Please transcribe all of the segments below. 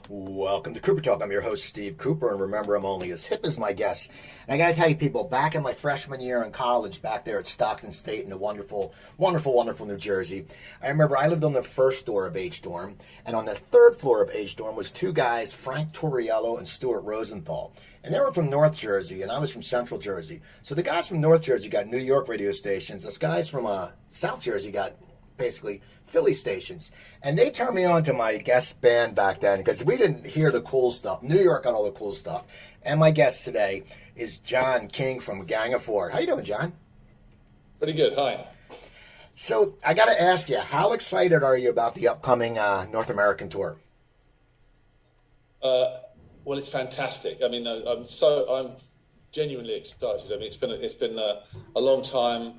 Welcome to Cooper Talk. I'm your host, Steve Cooper, and remember, I'm only as hip as my guests. And I got to tell you, people, back in my freshman year in college, back there at Stockton State in the wonderful, wonderful, wonderful New Jersey, I remember I lived on the first floor of H Dorm, and on the third floor of H Dorm was two guys, Frank Torriello and Stuart Rosenthal. And they were from North Jersey, and I was from Central Jersey. So the guys from North Jersey got New York radio stations. Us guys from South Jersey got basically Philly stations. And they turned me on to my guest band back then because we didn't hear the cool stuff. New York got all the cool stuff. And my guest today is Jon King from Gang of Four. How you doing, Jon? Pretty good. Hi. So I got to ask you, how excited are you about the upcoming North American tour? Well, it's fantastic. I mean, I'm genuinely excited. I mean, it's been a long time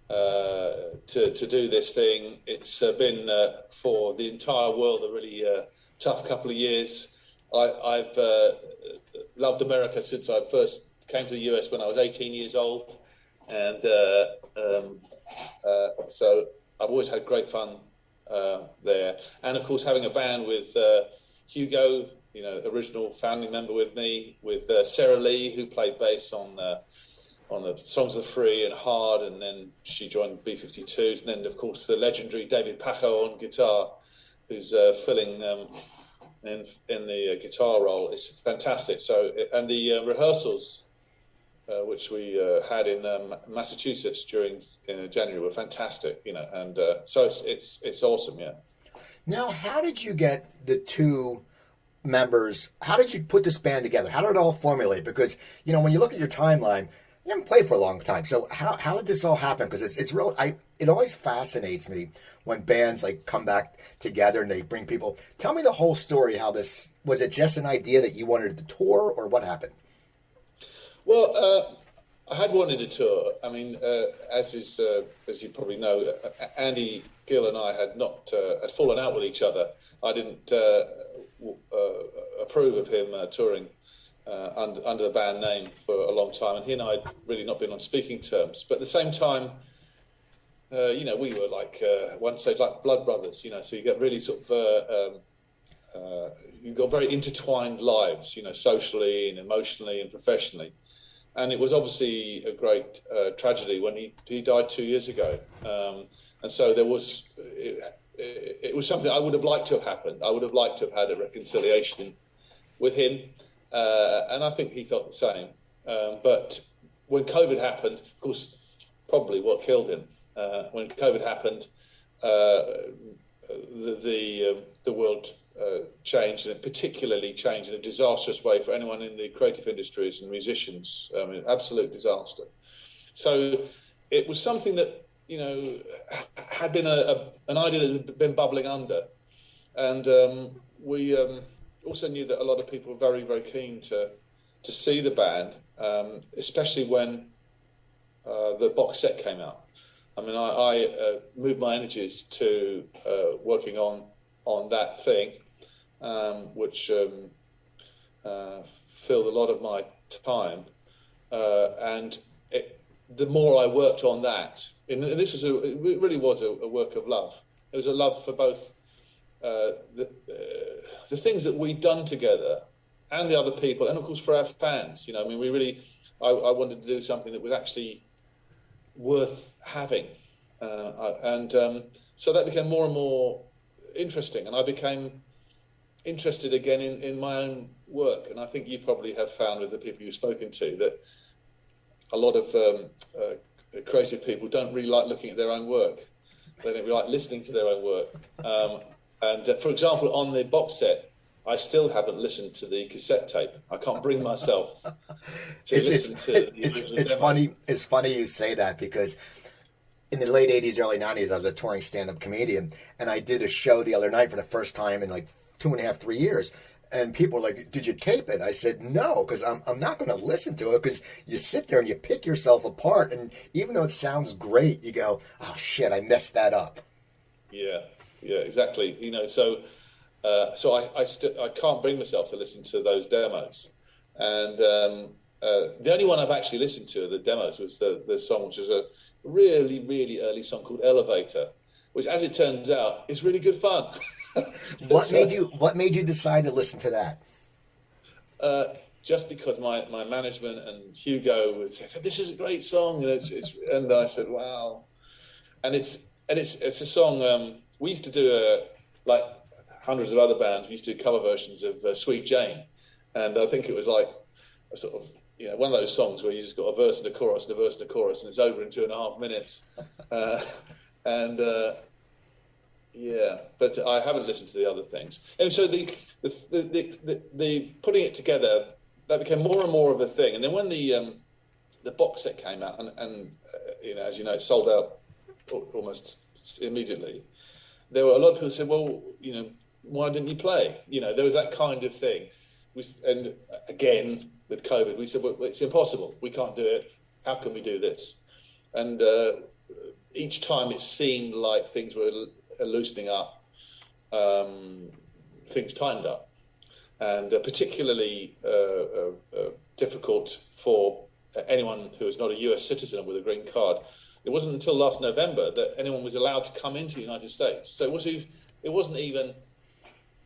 to do this thing. It's been for the entire world a really tough couple of years. I've loved America since I first came to the US when I was 18 years old, and so I've always had great fun there. And of course, having a band with Hugo, original founding member with me, with Sarah Lee, who played bass on the Songs of the Free and Hard, and then she joined B-52s, and then of course the legendary David Pacho on guitar, who's filling in the guitar role. It's fantastic. So, and the rehearsals, which we had in Massachusetts during January, were fantastic. And so it's awesome. Yeah. Now, how did you get the two members? How did you put this band together? How did it all formulate? Because when you look at your timeline, you haven't played for a long time. So how did this all happen? Because it's real. It always fascinates me when bands come back together and they bring people. Tell me the whole story. How this was? It just an idea that you wanted to tour, or what happened? Well, I had wanted to tour. I mean, as you probably know, Andy Gill and I had fallen out with each other. I didn't approve of him touring under the band name for a long time, and he and I had really not been on speaking terms. But at the same time, we were one stage like blood brothers, so you get really sort of you've got very intertwined lives, socially and emotionally and professionally. And it was obviously a great tragedy when he died 2 years ago, and so there was it was something I would have liked to have happened. I would have liked to have had a reconciliation with him. And I think he felt the same. But when COVID happened, of course, probably what killed him. When COVID happened, the world changed, and it particularly changed in a disastrous way for anyone in the creative industries and musicians. I mean, absolute disaster. So it was something that had been an idea that had been bubbling under, and we. Also knew that a lot of people were very, very keen to see the band, especially when the box set came out. I mean, I moved my energies to working on that thing, which filled a lot of my time. And the more I worked on that, and this was it really was a work of love. It was a love for both the things that we'd done together and the other people, and of course for our fans. I mean, I wanted to do something that was actually worth having, and so that became more and more interesting, and I became interested again in my own work. And I think you probably have found with the people you've spoken to that a lot of creative people don't really like looking at their own work. They don't really like listening to their own work. And for example, on the box set, I still haven't listened to the cassette tape. I can't bring myself to listen to the original demo. It's funny you say that, because in the late 80s, early 90s, I was a touring stand-up comedian, and I did a show the other night for the first time in 2.5, 3 years. And people were like, did you tape it? I said, no, because I'm not going to listen to it, because you sit there and you pick yourself apart. And even though it sounds great, you go, oh, shit, I messed that up. Yeah, exactly. So I can't bring myself to listen to those demos. And the only one I've actually listened to, the demos, was the song, which is a really, really early song called Elevator, which, as it turns out, is really good fun. What made you decide to listen to that? Just because my management and Hugo said, this is a great song, and and I said, wow, and it's a song we used to do like hundreds of other bands. We used to do cover versions of Sweet Jane, and I think it was like a sort of one of those songs where you just got a verse and a chorus and a verse and a chorus, and it's over in 2.5 minutes, and. Yeah, but I haven't listened to the other things, and so the putting it together, that became more and more of a thing. And then when the box set came out, and as you know, it sold out almost immediately. There were a lot of people who said, "Well, why didn't you play?" There was that kind of thing. And again, with COVID, we said, "Well, it's impossible. We can't do it. How can we do this?" And each time it seemed like things were loosening up, things tightened up, and particularly difficult for anyone who is not a US citizen with a green card. It wasn't until last November that anyone was allowed to come into the United States. So it wasn't even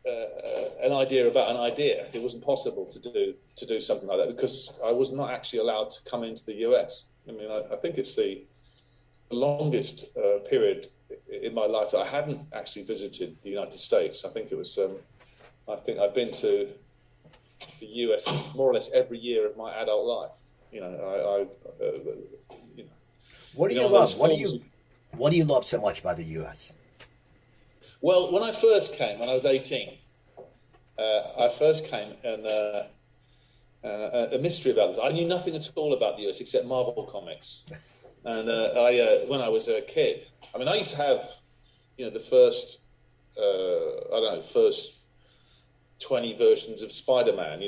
an idea about an idea. It wasn't possible to do something like that because I was not actually allowed to come into the US. I mean, I think it's the longest period in my life that I hadn't actually visited the United States. I think it was. I think I've been to the US more or less every year of my adult life. What do you love? What do you love so much about the US? Well, when I first came, when I was 18, I first came and a mystery about it. I knew nothing at all about the US except Marvel comics. And when I was a kid, I mean, I used to have, the first, first 20 versions of Spider-Man.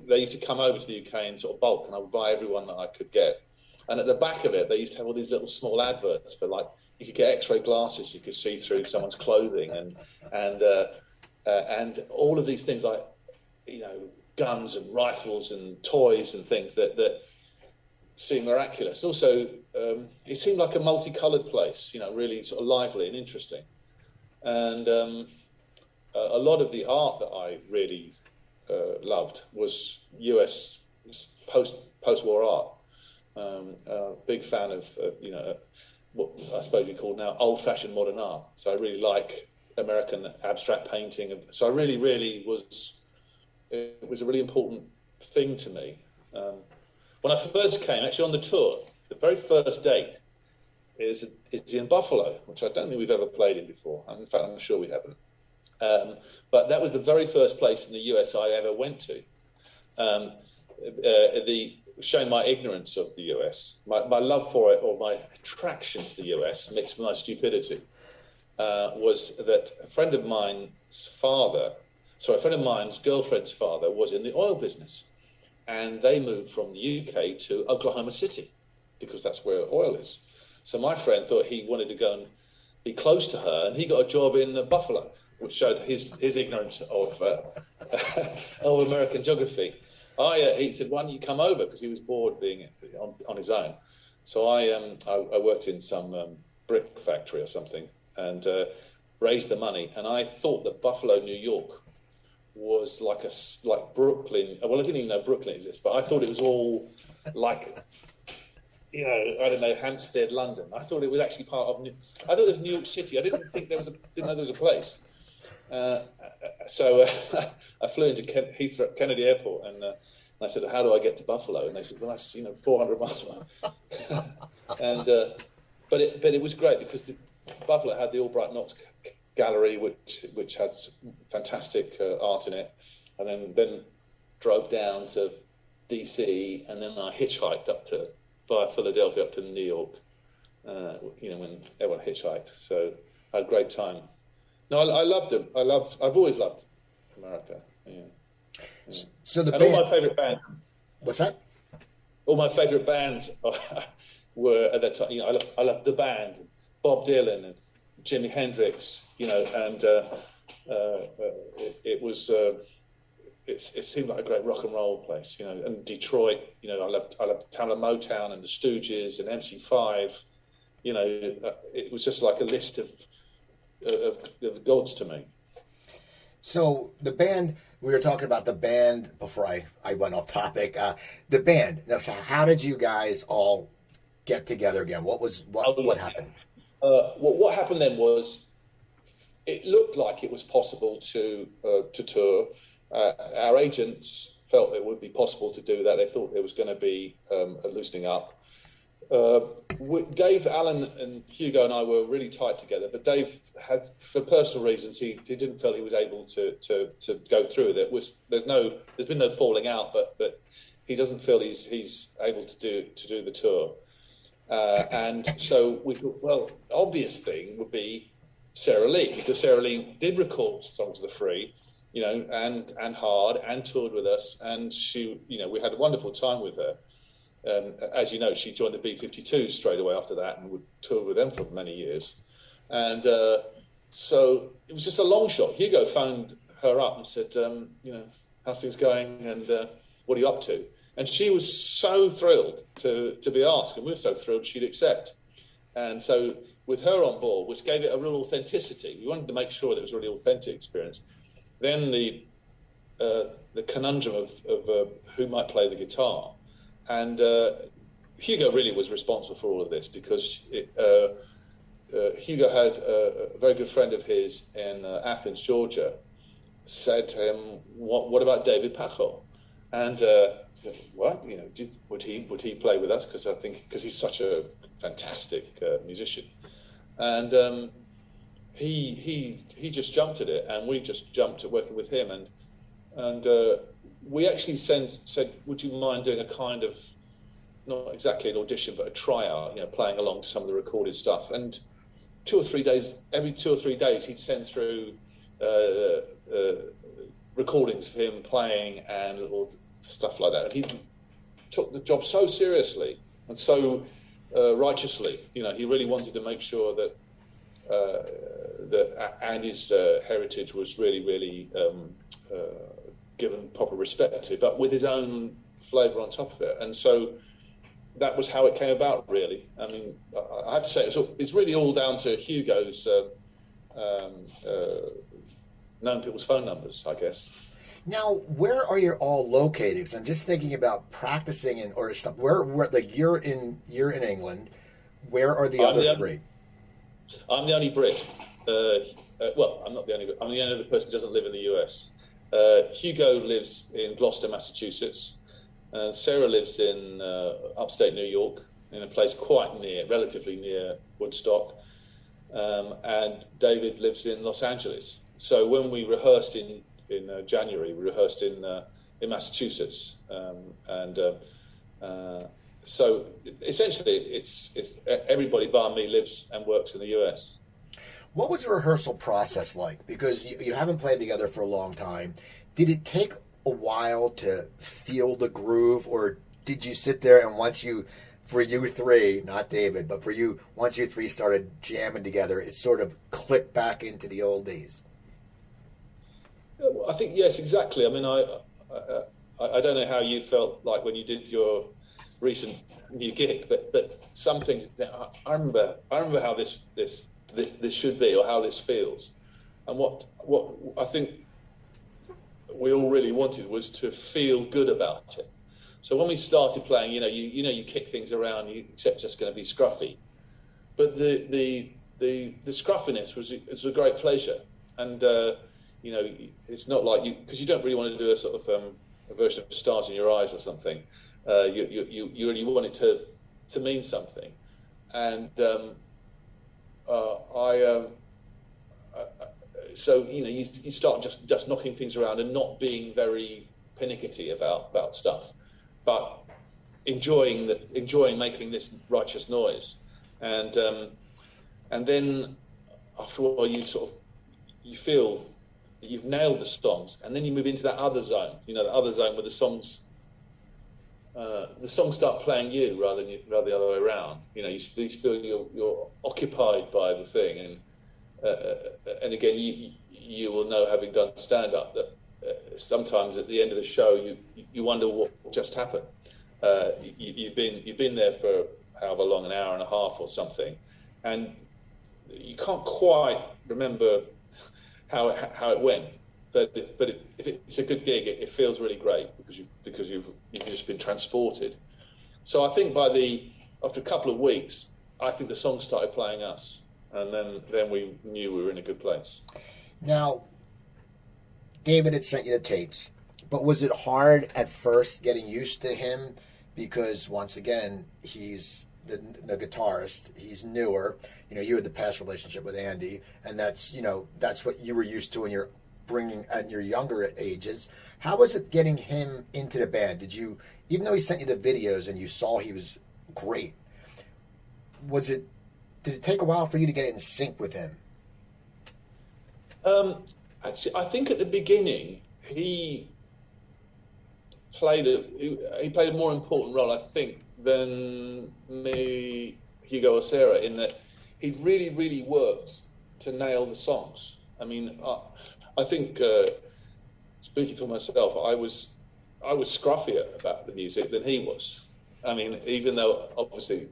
They used to come over to the UK in sort of bulk, and I would buy every one that I could get. And at the back of it, they used to have all these little small adverts for, like, you could get X-ray glasses, you could see through someone's clothing, and all of these things like, guns and rifles and toys and things that seemed miraculous. Also, it seemed like a multicolored place, really sort of lively and interesting. And a lot of the art that I really loved was US post-war art. Big fan of, what I suppose you call now old-fashioned modern art. So I really like American abstract painting. So I really it was a really important thing to me. When I first came, actually on the tour, the very first date is in Buffalo, which I don't think we've ever played in before. In fact, I'm sure we haven't. But that was the very first place in the US I ever went to. Showing my ignorance of the US, my love for it, or my attraction to the US, mixed with my stupidity, was that a friend of mine's girlfriend's father was in the oil business. And they moved from the UK to Oklahoma City because that's where oil is. So my friend thought he wanted to go and be close to her, and he got a job in Buffalo, which showed his ignorance of American geography. He said, "Why don't you come over?" Because he was bored being on his own. So I worked in some brick factory or something and raised the money. And I thought that Buffalo, New York, was like Brooklyn. Well, I didn't even know Brooklyn exists, but I thought it was all like, I don't know, Hampstead, London. I thought it was actually part of. I thought it was New York City. I didn't know there was a place. So I flew into Kennedy Airport, and I said, "How do I get to Buffalo?" And they said, "Well, that's 400 miles away." And but it was great because Buffalo had the Albright Knox Gallery, which had fantastic art in it, and then drove down to DC, and then I hitchhiked via Philadelphia up to New York. When everyone hitchhiked, so I had a great time. No, I loved them. I've always loved America. Yeah. So all my favourite bands. What's that? All my favourite bands were at that time. I loved The Band, Bob Dylan, and Jimi Hendrix. And it was. It seemed like a great rock and roll place. And Detroit. I loved the town of Motown and the Stooges and MC5. It was just like a list of gods to me. So the band, we were talking about the band before I went off topic. The band. Now, so how did you guys all get together again? What happened? What happened then was it looked like it was possible to tour. Our agents felt it would be possible to do that. They thought there was going to be a loosening up. Dave, Alan, and Hugo and I were really tight together, but Dave has, for personal reasons, he didn't feel he was able to go through with it. There's been no falling out, but he doesn't feel he's able to do the tour. And so we thought, well, obvious thing would be Sarah Lee, because Sarah Lee did record songs of the Free, and hard, and toured with us, and she, we had a wonderful time with her. As you know, she joined the B-52 straight away after that and would tour with them for many years. And so it was just a long shot. Hugo phoned her up and said, how's things going, and what are you up to? And she was so thrilled to be asked, and we were so thrilled she'd accept. And so with her on board, which gave it a real authenticity, we wanted to make sure that it was a really authentic experience. Then the conundrum of who might play the guitar. And Hugo really was responsible for all of this, because Hugo had a very good friend of his in Athens, Georgia, said to him, what about David Pacho? And what, would he play with us? Because he's such a fantastic musician. And he just jumped at it, and we just jumped at working with him. And we actually said, would you mind doing a kind of, not exactly an audition, but a tryout, playing along to some of the recorded stuff. And every 2 or 3 days, he'd send through recordings of him playing and little stuff like that. And he took the job so seriously and so righteously. He really wanted to make sure that Andy's heritage was really, really given proper respect to, but with his own flavour on top of it. And so that was how it came about, really. I mean, I have to say, it's really all down to Hugo's known people's phone numbers, I guess. Now, where are you all located? 'Cause I'm just thinking about practicing or stuff. Where like you're in England. Where are the other three? I'm the only Brit. Well, I'm not the only. I'm the only other person who doesn't live in the US. Hugo lives in Gloucester, Massachusetts. Sarah lives in upstate New York, in a place relatively near Woodstock. And David lives in Los Angeles. So when we rehearsed in January, we rehearsed in Massachusetts. So essentially, it's everybody bar me lives and works in the US. What was the rehearsal process like? Because you haven't played together for a long time. Did it take a while to feel the groove, or did you sit there and once you three, not David, but once you three started jamming together, it sort of clicked back into the old days? I think, yes, exactly. I mean, I don't know how you felt like when you did your recent new gig, but some things, I remember how this should be, or how this feels, and what I think we all really wanted was to feel good about it. So when we started playing, you kick things around, you accept it's just going to be scruffy, but the scruffiness was a great pleasure, and it's not like because you don't really want to do a sort of a version of Stars in Your Eyes or something. You really want it to mean something, and so you start just knocking things around and not being very pernickety about stuff, but enjoying making this righteous noise, and then after a while you feel that you've nailed the songs, and then you move into that other zone, the other zone where the songs start playing you rather than the other way around. You feel you're occupied by the thing, and again, you will know, having done stand-up, that sometimes at the end of the show you wonder what just happened. You've been there for however long, an hour and a half or something, and you can't quite remember how it went. if it's a good gig, it feels really great because you've just been transported. So I think after a couple of weeks, I think the songs started playing us, and then we knew we were in a good place. Now, David had sent you the tapes, but was it hard at first getting used to him? Because once again, he's the guitarist. He's newer. You had the past relationship with Andy, and that's what you were used to when you're bringing and you're younger at ages. How was it getting him into the band? Even though he sent you the videos and you saw he was great, did it take a while for you to get in sync with him? Actually, I think at the beginning he played a more important role, I think, than me, Hugo or Sarah, in that he really, really worked to nail the songs. I mean, I think, speaking for myself, I was scruffier about the music than he was. I mean, even though obviously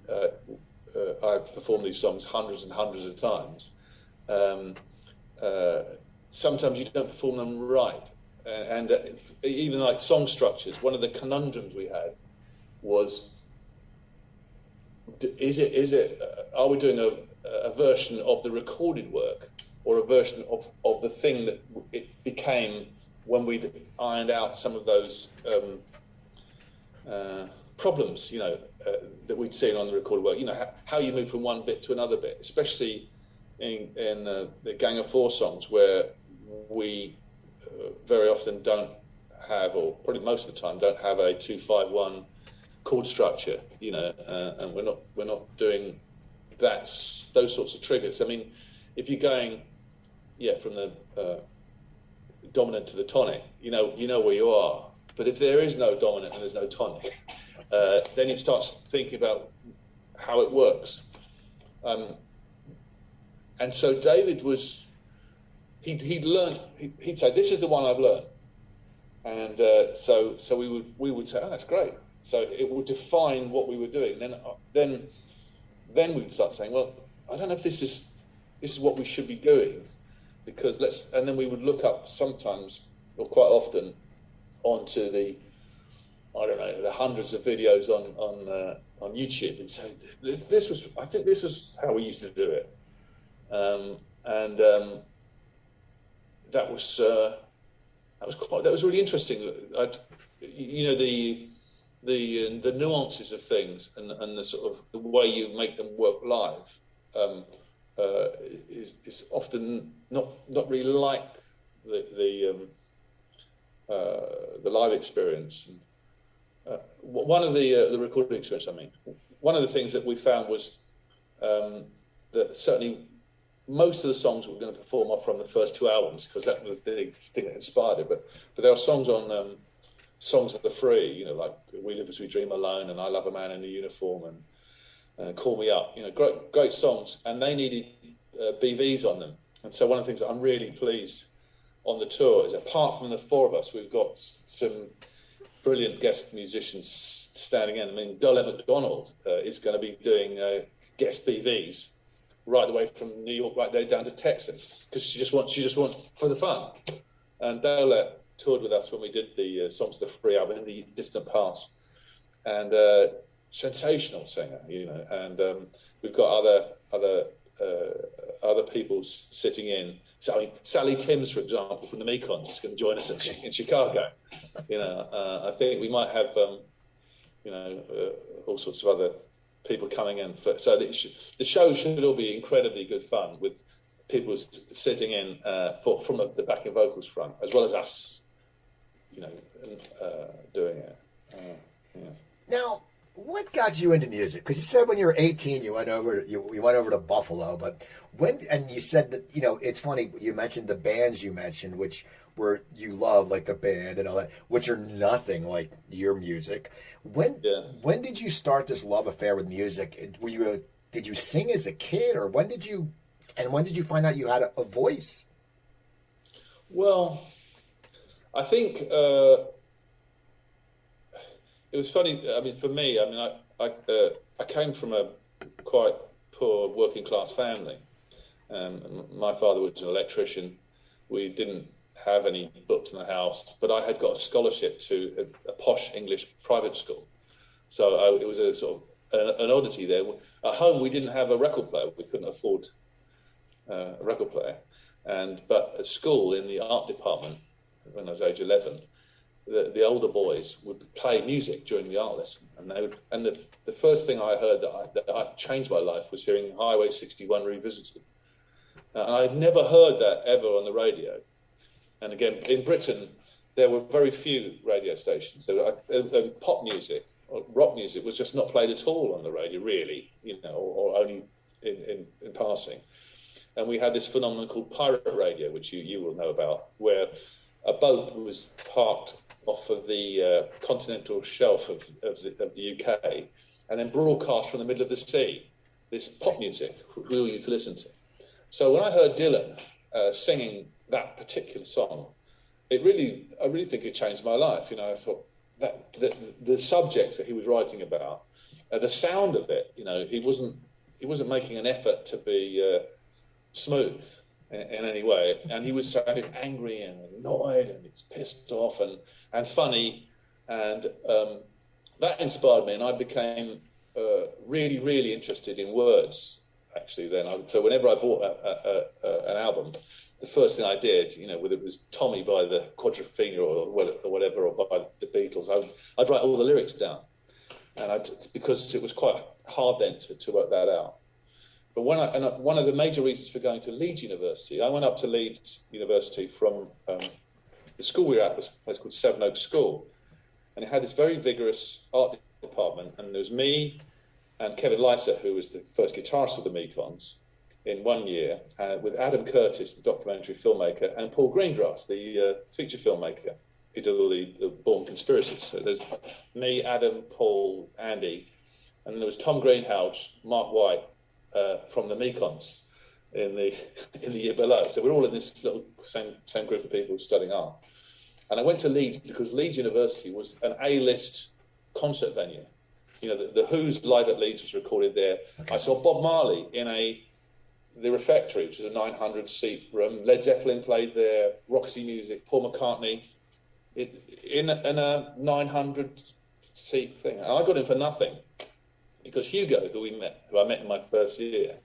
I've performed these songs hundreds and hundreds of times, sometimes you don't perform them right. And even like song structures, one of the conundrums we had was, are we doing a version of the recorded work or a version of the thing that it became when we ironed out some of those problems, that we'd seen on the recorded work. How you move from one bit to another bit, especially in the Gang of Four songs, where we very often don't have, or probably most of the time, don't have a 2-5-1 chord structure, and we're not doing those sorts of triggers. I mean, if you're going, from the dominant to the tonic, you know where you are. But if there is no dominant and there's no tonic, then you start thinking about how it works. And so David was, he'd learned, he'd say, this is the one I've learned. And so we would say, oh, that's great. So it would define what we were doing. Then we'd start saying, well, I don't know if this is what we should be doing, because and then we would look up sometimes, or quite often, onto the hundreds of videos on YouTube, and say, I think this was how we used to do it. That was really interesting. The nuances of things and the sort of the way you make them work live is often not really like the live experience. One of the recording experience, one of the things that we found was that certainly most of the songs we're going to perform are from the first two albums, because that was the thing that inspired it. But there are songs on Songs of the Free, like We Live As We Dream Alone and I Love a Man in a Uniform and Call Me Up, great songs, and they needed BVs on them. And so one of the things that I'm really pleased on the tour is, apart from the four of us, we've got some brilliant guest musicians standing in. I mean, Dolly McDonald is going to be doing guest BVs right the way from New York right there down to Texas, because she just wants for the fun. And Dolly toured with us when we did the Songs of the Free album in the distant past, and sensational singer, and we've got other people sitting in. Sally Timms, for example, from the Mekons, is going to join us in Chicago. I think we might have all sorts of other people coming in. So the show should all be incredibly good fun, with people sitting in from the backing vocals front, as well as us, doing it. Now, what got you into music? Because you said when you were 18, you went over to Buffalo. But and you said that, it's funny, you mentioned the bands you mentioned, which you love, like the band and all that, which are nothing like your music. When did you start this love affair with music? Did you sing as a kid, or when did you find out you had a voice? Well, I think it was funny. I mean, for me, I came from a quite poor working class family. My father was an electrician. We didn't have any books in the house, but I had got a scholarship to a posh English private school. So it was a sort of an oddity there. At home, we didn't have a record player. We couldn't afford a record player. But at school, in the art department, when I was age 11, the older boys would play music during the art lesson. And the first thing I heard that I changed my life was hearing Highway 61 Revisited. And I'd never heard that ever on the radio. And again, in Britain, there were very few radio stations. Pop music, or rock music was just not played at all on the radio, really, or only in passing. And we had this phenomenon called pirate radio, which you will know about, where a boat was parked off of the continental shelf of the UK and then broadcast from the middle of the sea, this pop music we all used to listen to. So when I heard Dylan singing that particular song, I really think it changed my life. I thought that the subject that he was writing about, the sound of it, he wasn't making an effort to be smooth in any way, and he was sounded angry and annoyed and he's pissed off and funny, and that inspired me, and I became really, really interested in words. Actually, so whenever I bought an album, the first thing I did, whether it was Tommy by the Quadrophenia or whatever, or by the Beatles, I'd write all the lyrics down, and because it was quite hard then to work that out. But one of the major reasons for going to Leeds University, I went up to Leeds University from the school we were at was a place called Sevenoaks School, and it had this very vigorous art department, and there was me and Kevin Lyser, who was the first guitarist of the Mekons, in 1 year, with Adam Curtis, the documentary filmmaker, and Paul Greengrass, the feature filmmaker, who did all the Bourne Conspiracies. So there's me, Adam, Paul, Andy, and there was Tom Greenhalgh, Mark White, from the Mekons in the year below. So we're all in this little same group of people studying art. And I went to Leeds because Leeds University was an A-list concert venue. The Who's Live at Leeds was recorded there. Okay. I saw Bob Marley in the Refectory, which is a 900-seat room. Led Zeppelin played there, Roxy Music, Paul McCartney, in a 900-seat thing. And I got in for nothing, because Hugo, who I met in my first year,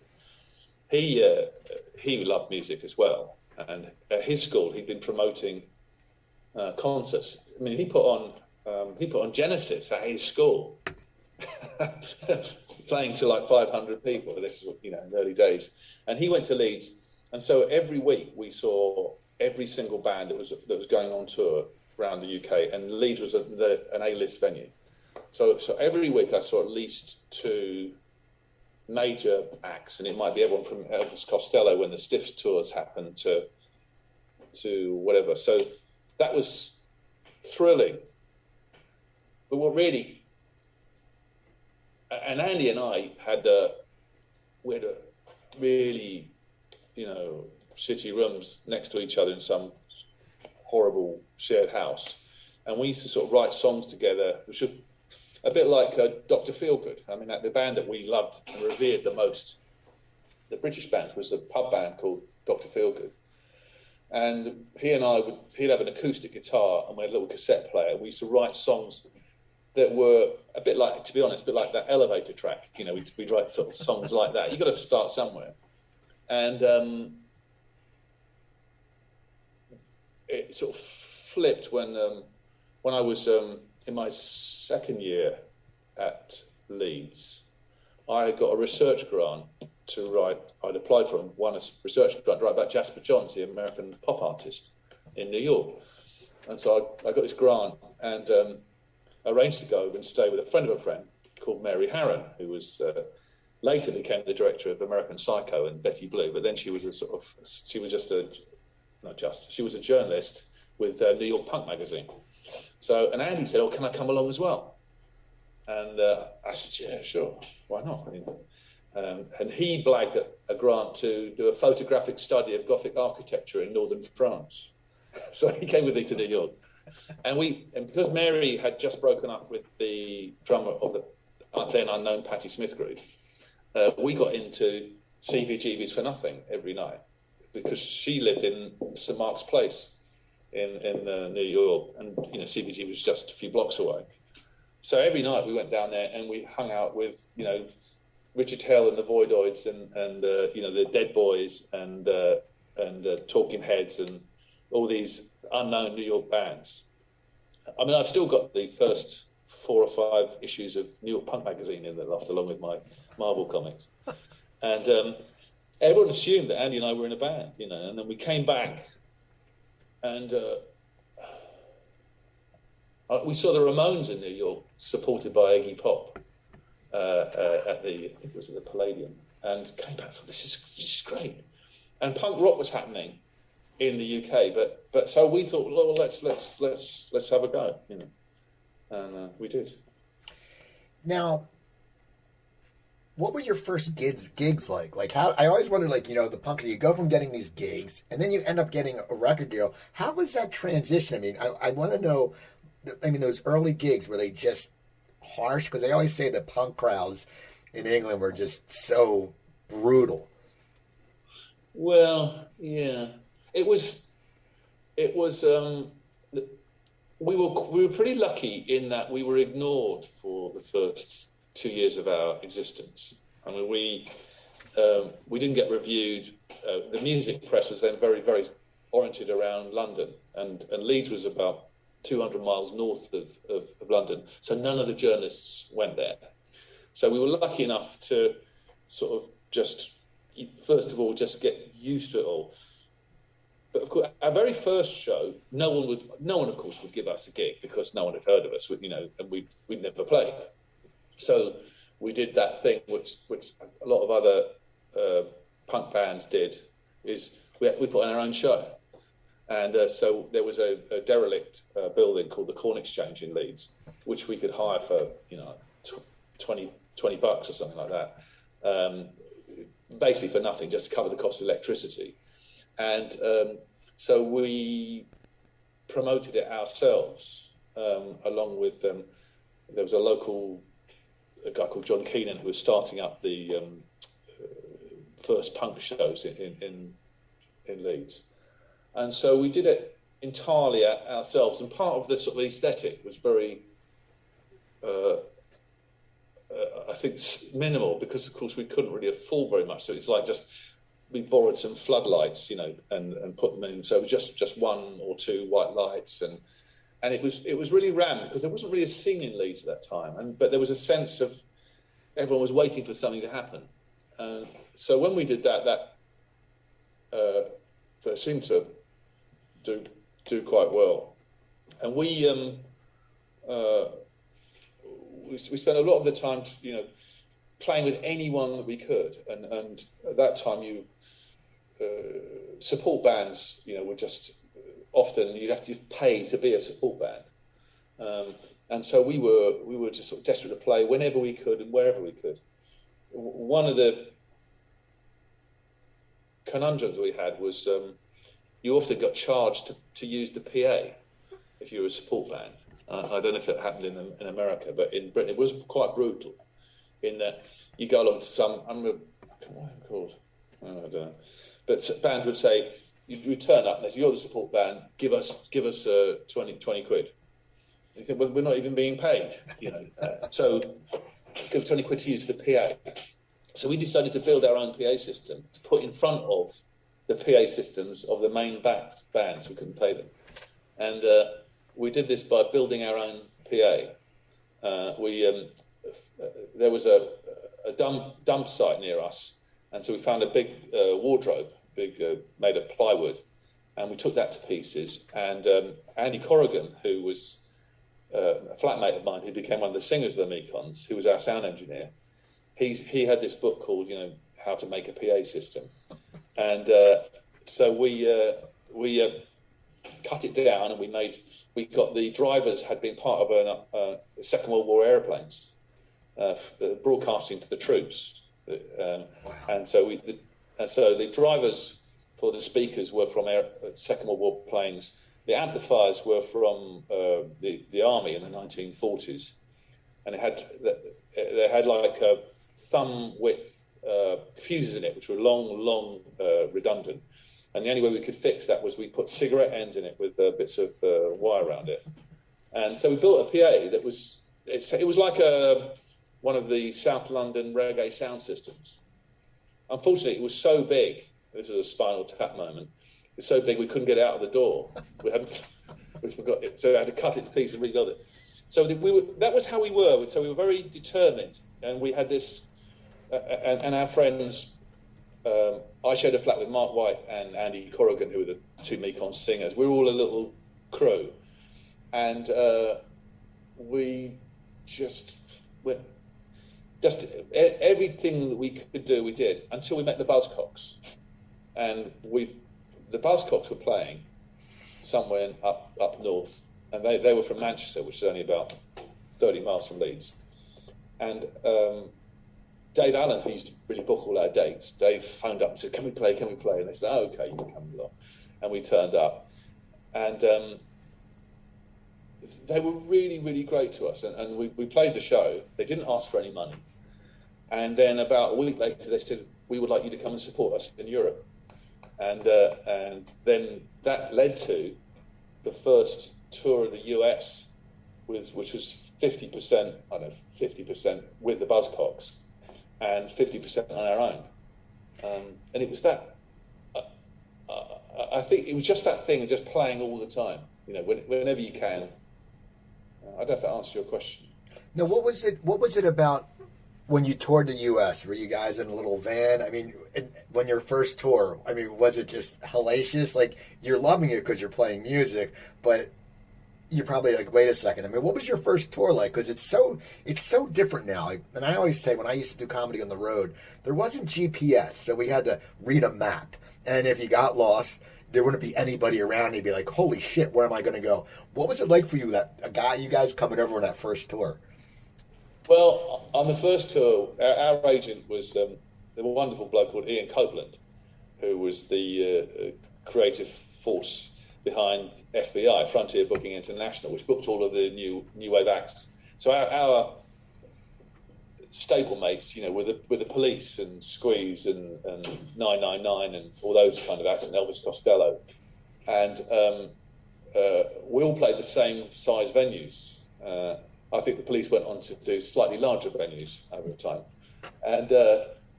he loved music as well. And at his school, he'd been promoting concerts. I mean, he put on Genesis at his school, playing to like 500 people. This is in the early days. And he went to Leeds, and so every week we saw every single band that was going on tour around the UK, and Leeds was an A-list venue. So every week I saw at least 2 major acts, and it might be everyone from Elvis Costello when the Stiffs tours happened to whatever. So that was thrilling. But what really, and Andy and I had really, shitty rooms next to each other in some horrible shared house, and we used to sort of write songs together, which were a bit like Dr. Feelgood. I mean, the band that we loved and revered the most, the British band, was a pub band called Dr. Feelgood. And he'd have an acoustic guitar, and we had a little cassette player. We used to write songs that were a bit like, to be honest, a bit like that Elevator track. We'd write sort of songs like that. You've got to start somewhere. And it sort of flipped when I was in my second year at Leeds. I got a research grant to write. I'd applied for and won a research grant to write about Jasper Johns, the American pop artist in New York. And so I got this grant and arranged to go over and stay with a friend of a friend called Mary Harron, who was later became the director of American Psycho and Betty Blue. But then she was a journalist with New York Punk magazine. So, and Andy said, "Oh, can I come along as well?" And I said, "Yeah, sure. Why not?" And he blagged a grant to do a photographic study of Gothic architecture in northern France. So he came with me to New York. And because Mary had just broken up with the drummer of the then unknown Patti Smith group, we got into CBGB's for nothing every night, because she lived in St Mark's Place in New York, and CBG was just a few blocks away. So every night we went down there and we hung out with Richard Hell and the Voidoids and the Dead Boys and Talking Heads and all these unknown New York bands. I mean, I've still got the first 4 or 5 issues of New York Punk magazine in the loft, along with my Marvel comics. And everyone assumed that Andy and I were in a band, and then we came back and we saw the Ramones in New York, supported by Iggy Pop at the, I think it was at the Palladium, and came back and thought, this is great. And punk rock was happening in the UK, but so we thought, well, let's have a go, and we did. Now, what were your first gigs like? Like, how, I always wondered, the punk, you go from getting these gigs and then you end up getting a record deal. How was that transition? I mean, I want to know, those early gigs, were they just harsh? Because they always say that punk crowds in England were just so brutal. Well, yeah, it was. We were pretty lucky in that we were ignored for the first 2 years of our existence. I mean, we didn't get reviewed. The music press was then very, very oriented around London, and Leeds was about 200 miles north of London, so none of the journalists went there. So we were lucky enough to sort of just, first of all, just get used to it all. But of course, our very first show, no one of course would give us a gig because no one had heard of us, and we'd never played. So we did that thing which a lot of other punk bands did, is we put on our own show. And so there was a derelict building called the Corn Exchange in Leeds, which we could hire for, $20 or something like that, basically for nothing, just to cover the cost of electricity. And so we promoted it ourselves, along with, there was a guy called Jon King who was starting up the first punk shows in Leeds. And so we did it entirely ourselves. And part of the sort of aesthetic was very, I think, minimal, because, of course, we couldn't really afford very much. So it's like we borrowed some floodlights, and put them in. So it was just 1 or 2 white lights. And it was really rammed, because there wasn't really a scene in Leeds at that time. But there was a sense of everyone was waiting for something to happen. So when we did that seemed to do quite well. And we spent a lot of the time, playing with anyone that we could. And at that time, support bands, were just often you'd have to pay to be a support band. And so we were just sort of desperate to play whenever we could and wherever we could. One of the conundrums we had was you often got charged to use the PA if you were a support band. I don't know if it happened in America, but in Britain it was quite brutal. In that you go along to some, I don't know, but bands would say, you turn up and they say, you're the support band, give us 20 quid. And you think, well, we're not even being paid, so give 20 quid to use the PA. So we decided to build our own PA system to put in front of the PA systems of the main bands who couldn't pay them. And we did this by building our own PA. There was a dump site near us, and so we found a big wardrobe, made of plywood, and we took that to pieces. And Andy Corrigan, who was a flatmate of mine, who became one of the singers of the Mekons, who was our sound engineer, he had this book called, How to Make a PA System. And so we cut it down, and we got the drivers had been part of Second World War airplanes, broadcasting to the troops. And so the drivers for the speakers were from Second World War planes. The amplifiers were from the army in the 1940s, and they had like thumb width fuses in it, which were long, redundant. And the only way we could fix that was we put cigarette ends in it with bits of wire around it. And so we built a PA that was, it was like one of the South London reggae sound systems. Unfortunately, it was so big, this is a Spinal Tap moment, it was so big we couldn't get it out of the door. We forgot it, so I had to cut it to pieces and rebuild it. So that was how we were. So we were very determined, and we had this, and our friends, I shared a flat with Mark White and Andy Corrigan, who were the two Mekong singers. We were all a little crew, and we just everything that we could do, we did, until we met the Buzzcocks. And the Buzzcocks were playing somewhere up north, and they were from Manchester, which is only about 30 miles from Leeds. And Dave Allen, who used to really book all our dates, Dave phoned up and said, can we play? And they said, oh, okay, you can come along. And we turned up. And they were really, really great to us. And we played the show. They didn't ask for any money. And then about a week later, they said, we would like you to come and support us in Europe. And then that led to the first tour of the US, which was 50%, 50% with the Buzzcocks and 50% on our own. And it was that, I think it was just that thing of just playing all the time, whenever you can. I don't know if that answers your question. No, what was it about when you toured the U.S.? Were you guys in a little van? I mean, when your first tour, was it just hellacious? Like, you're loving it because you're playing music, but you're probably like, wait a second. What was your first tour like? Because it's so different now. And I always say, when I used to do comedy on the road, there wasn't GPS, so we had to read a map. And if you got lost, there wouldn't be anybody around. You'd be like, holy shit, where am I going to go? What was it like for you, you guys coming over on that first tour? Well, on the first tour, our agent was the wonderful bloke called Ian Copeland, who was the creative force behind FBI, Frontier Booking International, which booked all of the new wave acts. So our stablemates, were the Police and Squeeze and 999 and all those kind of acts, and Elvis Costello. And we all played the same size venues. I think the Police went on to do slightly larger venues over time. And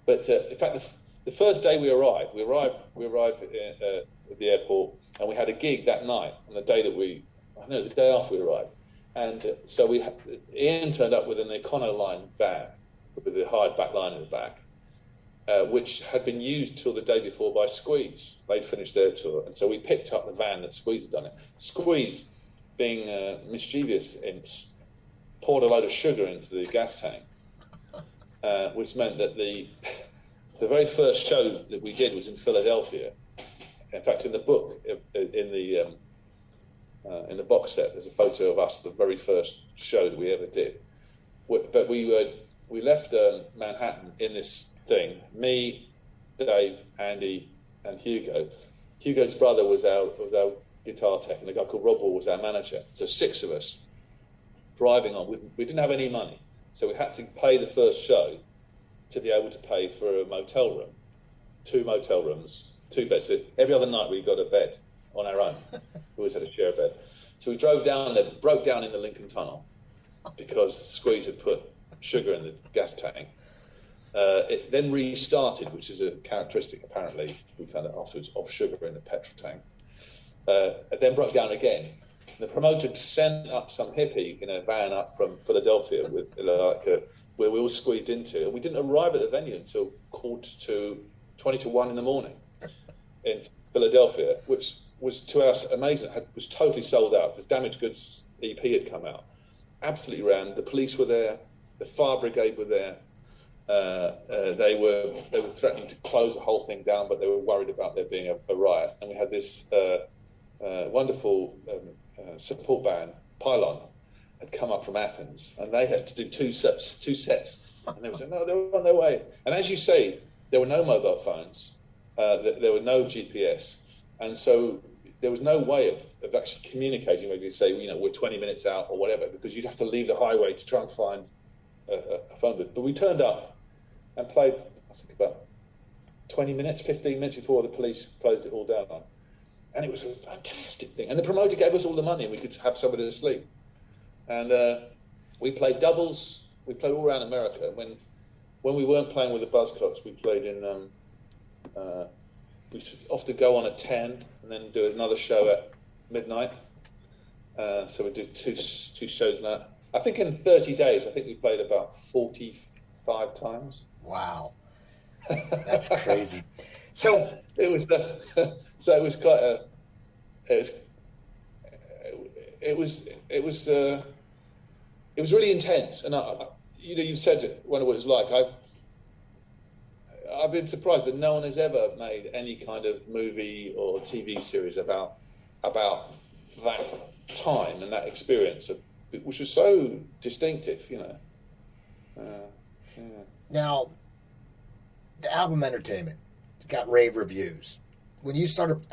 but in fact, the first day we arrived at the airport, and we had a gig that night. On the day the day after we arrived, and so Ian turned up with an Econoline van with a hired back line in the back, which had been used till the day before by Squeeze. They'd finished their tour, and so we picked up the van that Squeeze had done it. Squeeze, being mischievous imps, poured a load of sugar into the gas tank, which meant that the very first show that we did was in Philadelphia. In fact, in the book, in the box set, there's a photo of us, the very first show that we ever did. But we left Manhattan in this thing. Me, Dave, Andy, and Hugo. Hugo's brother was our guitar tech, and a guy called Rob Wall was our manager. So 6 of us driving on. We didn't have any money, so we had to pay the first show to be able to pay for a motel room, 2 motel rooms, 2 beds. So every other night we got a bed on our own. We always had a share bed. So we drove down there, broke down in the Lincoln Tunnel because Squeeze had put sugar in the gas tank. It then restarted, which is a characteristic, apparently, we found out afterwards, of sugar in the petrol tank. It then broke down again. The promoter sent up some hippie in a van up from Philadelphia with where we all squeezed into. And we didn't arrive at the venue until 20 to 1 in the morning in Philadelphia, which was, to us, amazing. It was totally sold out because Damaged Goods EP had come out. Absolutely rammed. The Police were there. The fire brigade were there. They were threatening to close the whole thing down, but they were worried about there being a riot. And we had this wonderful support band, Pylon, had come up from Athens, and they had to do two sets. And they were saying, no, they were on their way. And as you say, there were no mobile phones. There were no GPS. And so there was no way of actually communicating, maybe say, we're 20 minutes out or whatever, because you'd have to leave the highway to try and find a phone booth. But we turned up and played, I think, about 20 minutes, 15 minutes before the police closed it all down. And it was a fantastic thing. And the promoter gave us all the money and we could have somebody to sleep. And we played doubles. We played all around America. When we weren't playing with the Buzzcocks, we played in... we often go on at 10 and then do another show at midnight. So we did two shows now. I think in 30 days, I think we played about 45 times. Wow. That's crazy. So it was so it was quite a it was really intense. And you said what it was like. I've been surprised that no one has ever made any kind of movie or TV series about that time and that experience, which was so distinctive, Yeah. Now, the album Entertainment got rave reviews. When you started,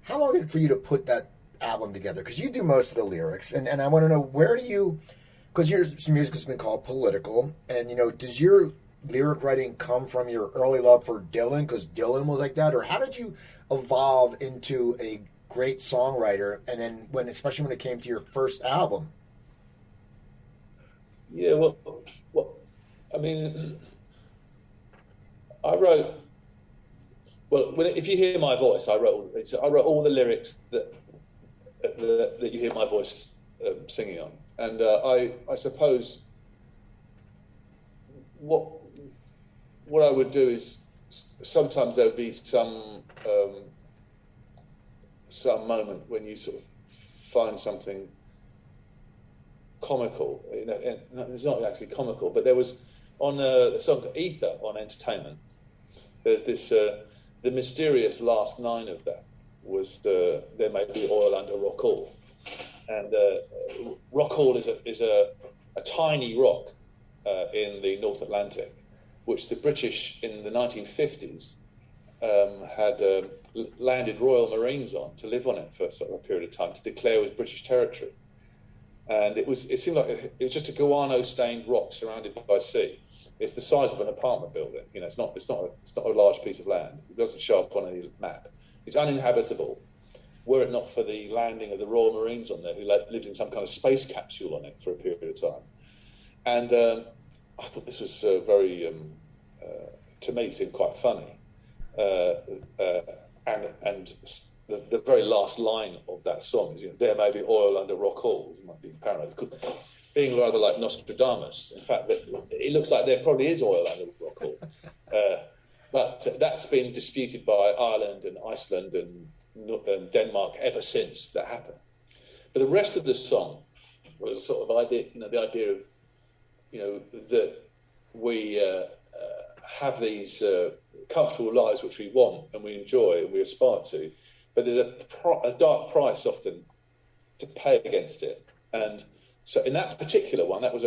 how long did it for you to put that album together? Because you do most of the lyrics, and I want to know, where do you, because your music has been called political, and, does your lyric writing come from your early love for Dylan, because Dylan was like that, or how did you evolve into a great songwriter, and then especially when it came to your first album? Yeah, well, I mean, I wrote. Well, if you hear my voice, I wrote all the lyrics that you hear my voice singing on, and I suppose what I would do is sometimes there would be some moment when you sort of find something comical. It's not actually comical, but there was on the song Ether on Entertainment. There's this the mysterious last line of that was there may be oil under Rock Hall, and Rock Hall is a tiny rock in the North Atlantic, which the British in the 1950s had landed Royal Marines on to live on it for sort of a period of time to declare it was British territory. And it seemed like it was just a guano-stained rock surrounded by sea. It's the size of an apartment building. It's not a large piece of land. It doesn't show up on any map. It's uninhabitable. Were it not for the landing of the Royal Marines on there, who lived in some kind of space capsule on it for a period of time. And I thought this was very, to me, it seemed quite funny. And the very last line of that song is, there may be oil under Rock Hall. You might be paranoid. Being rather like Nostradamus, in fact, that it looks like there probably is oil under Rock Hall. But that's been disputed by Ireland and Iceland and Denmark ever since that happened. But the rest of the song was sort of idea, the idea of, that we have these comfortable lives which we want and we enjoy and we aspire to, but there's a dark price often to pay against it. And so in that particular one, that was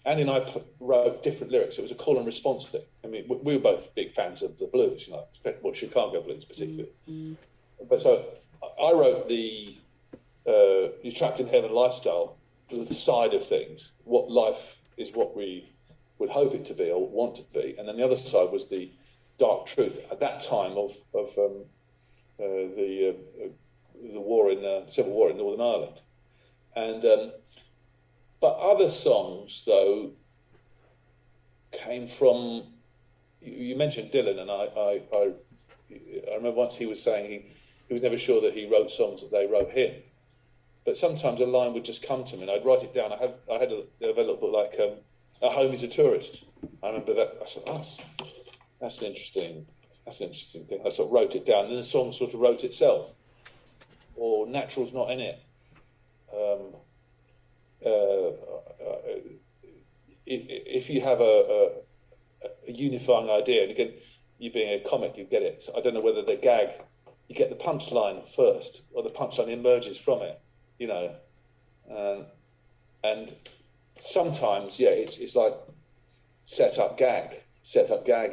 Andy and I wrote different lyrics. It was a call and response thing. I mean, we were both big fans of the blues, Chicago blues particularly. Mm-hmm. But so I wrote the You're Trapped in Heaven lifestyle, the side of things, what life is, what we would hope it to be or want to be, and then the other side was the dark truth at that time of the war in civil war in Northern Ireland, and but other songs though came from. You mentioned Dylan, and I remember once he was saying he was never sure that he wrote songs that they wrote him. But sometimes a line would just come to me, and I'd write it down. I had a little book like "A Home Is a Tourist." I remember that. I said, that's an interesting thing. I sort of wrote it down, and then the song sort of wrote itself. Or "Natural's Not in It." If you have a unifying idea, and again, you being a comic, you get it. So I don't know whether the gag, you get the punchline first, or the punchline emerges from it. And sometimes, it's like set up gag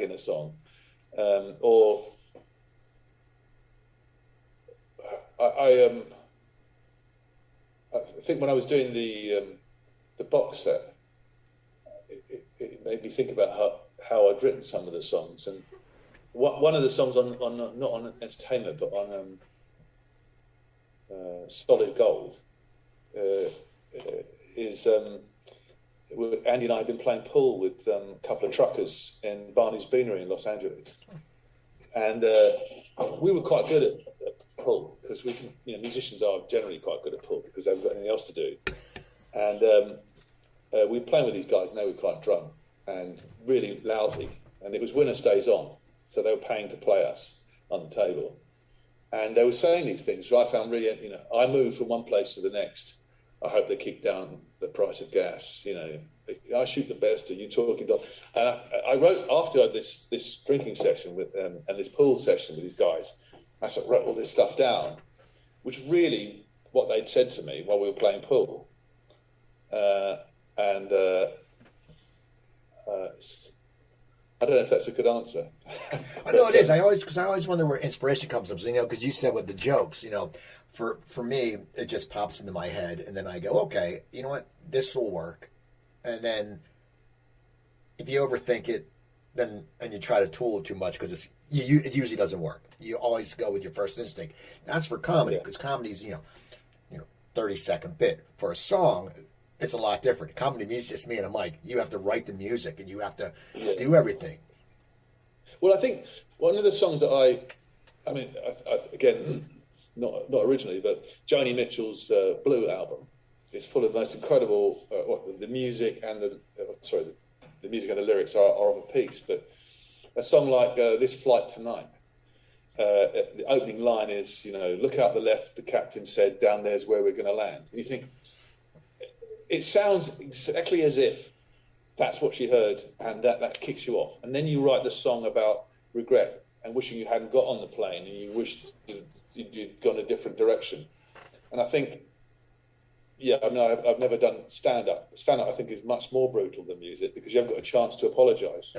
in a song, or I think when I was doing the box set, it made me think about how I'd written some of the songs, and one of the songs on not on Entertainment, but on Solid Gold is Andy and I have been playing pool with a couple of truckers in Barney's Beanery in Los Angeles, and we were quite good at pool because we can, musicians are generally quite good at pool because they haven't got anything else to do, and we were playing with these guys and they were quite drunk and really lousy, and it was winner stays on, so they were paying to play us on the table, and they were saying these things which I found really, I moved from one place to the next. I hope they keep down the price of gas. I shoot the best. Are you talking? And I wrote after this drinking session with and this pool session with these guys. I sort of wrote all this stuff down, which really what they'd said to me while we were playing pool. I don't know if that's a good answer. I know it is. I always wonder where inspiration comes from. Because you said with the jokes, For me, it just pops into my head, and then I go, okay, you know what, this will work. And then if you overthink it, and you try to tool it too much, because it usually doesn't work. You always go with your first instinct. That's for comedy, because comedy's 30-second bit. For a song, it's a lot different. Comedy means just me and a mic. You have to write the music, and you have to do everything. Well, I think one of the songs that I again. Not originally, but Joni Mitchell's Blue album is full of the most incredible. The music and the music and the lyrics are of a piece. But a song like "This Flight Tonight," the opening line is, "Look out the left, the captain said, down there's where we're going to land." And you think it sounds exactly as if that's what she heard, and that kicks you off. And then you write the song about regret and wishing you hadn't got on the plane, and you wished you'd gone a different direction. And I think, I've never done stand-up. Stand-up, I think, is much more brutal than music because you haven't got a chance to apologise.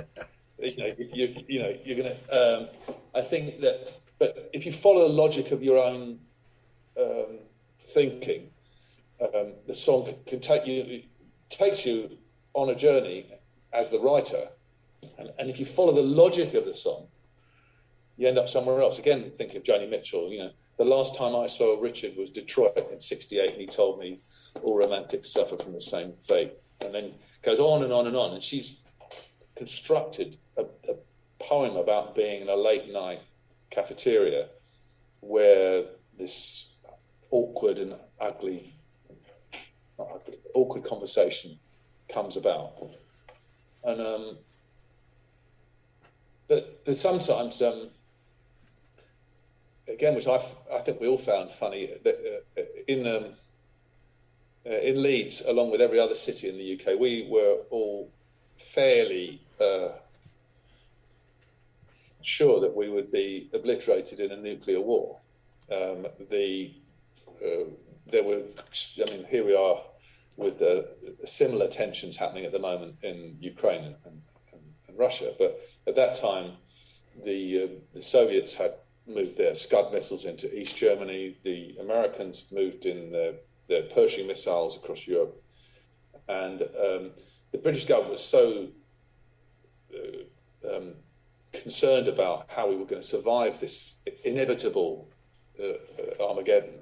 You're going to. I think that, but if you follow the logic of your own thinking, the song takes you on a journey as the writer, and if you follow the logic of the song, you end up somewhere else. Again, think of Joni Mitchell. The last time I saw Richard was Detroit in '68, and he told me all romantics suffer from the same fate. And then goes on and on and on. And she's constructed a poem about being in a late night cafeteria where this awkward and awkward conversation comes about. And but sometimes. Again, which I think we all found funny, that in Leeds, along with every other city in the UK, we were all fairly sure that we would be obliterated in a nuclear war. Here we are with similar tensions happening at the moment in Ukraine and Russia. But at that time, the Soviets had moved their Scud missiles into East Germany. The Americans moved in their Pershing missiles across Europe. And the British government was so concerned about how we were going to survive this inevitable Armageddon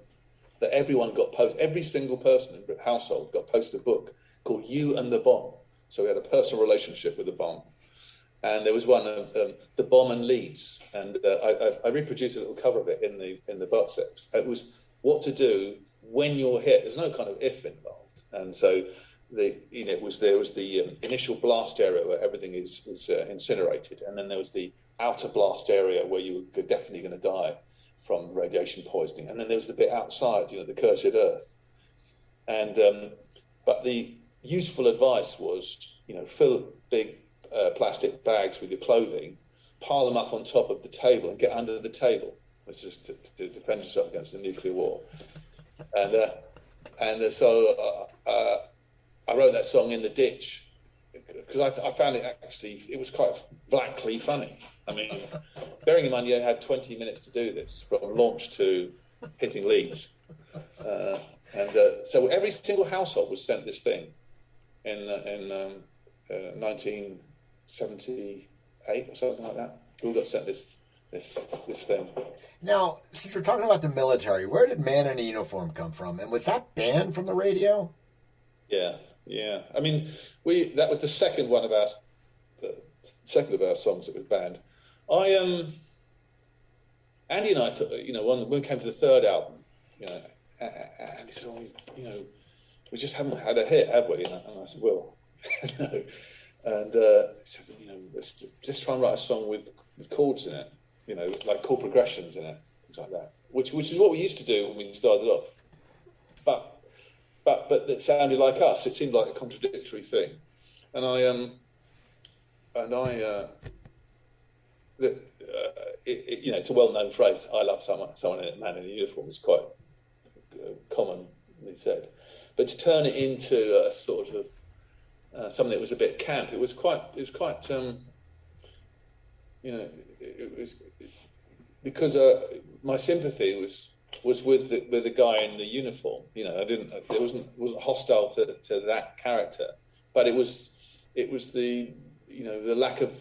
that everyone got every single person in the household got posted a book called You and the Bomb. So we had a personal relationship with the bomb. And there was one of the bomb and Leeds, and I reproduced a little cover of it in the box set. It was what to do when you're hit. There's no kind of if involved, and so there was the initial blast area where everything is incinerated, and then there was the outer blast area where you were definitely going to die from radiation poisoning, and then there was the bit outside, the cursed earth. And but the useful advice was, fill big plastic bags with your clothing, pile them up on top of the table and get under the table, which is to defend yourself against a nuclear war. And so I wrote that song in the ditch because I found it was quite blackly funny. I mean, bearing in mind you had 20 minutes to do this from launch to hitting Leeds. So every single household was sent this thing in 1978 or something like that. We all got sent this thing. Now, since we're talking about the military, where did Man in a Uniform come from? And was that banned from the radio? Yeah. I mean, that was the second of our songs that was banned. Andy and I thought, when we came to the third album, Andy said, we just haven't had a hit, have we? And I said, well, no. And he said, let's try and write a song with chords in it, like chord progressions in it, things like that, which is what we used to do when we started off. But it sounded like us. It seemed like a contradictory thing, it's a well-known phrase. I love someone in a man in a uniform is quite commonly said, but to turn it into a sort of something that was a bit camp, it was quite because my sympathy was with the guy in the uniform. It wasn't hostile to that character, but it was the the lack of,